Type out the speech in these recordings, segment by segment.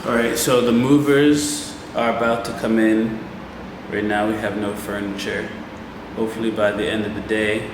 Alright, so the movers are about to come in. Right now we have no furniture. Hopefully by the end of the day.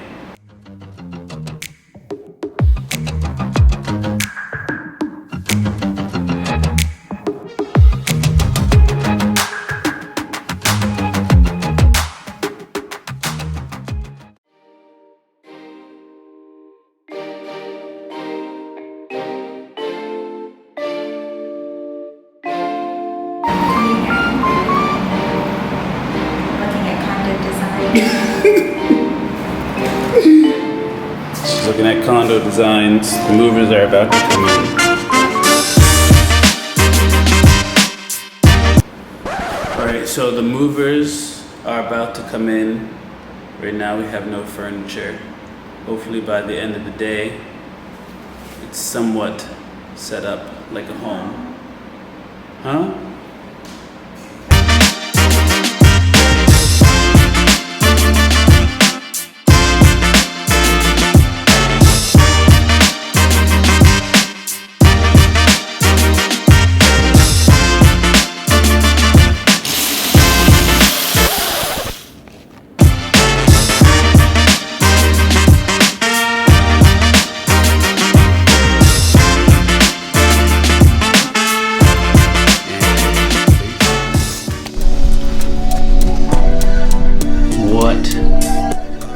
She's looking at condo designs. The movers are about to come in. Alright, so the movers are about to come in. Right now we have no furniture. Hopefully by the end of the day, it's somewhat set up like a home. Huh?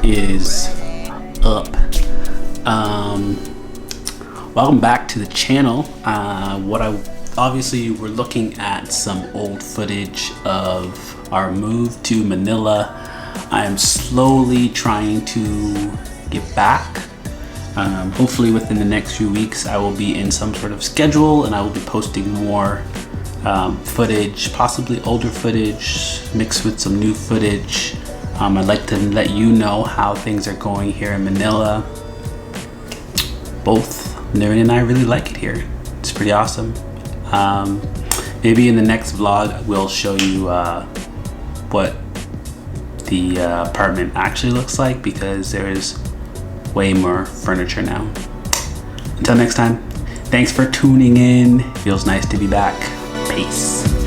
Is up. Welcome back to the channel. Obviously we're looking at some old footage of our move to Manila. I am slowly trying to get back. Hopefully within the next few weeks I will be in some sort of schedule and I will be posting more footage, possibly older footage mixed with some new footage. I'd like to let you know how things are going here in Manila. Both Naren and I really like it here. It's pretty awesome. Maybe in the next vlog we'll show you what the apartment actually looks like, because there is way more furniture now. Until next time, thanks for tuning in. Feels nice to be back. Peace.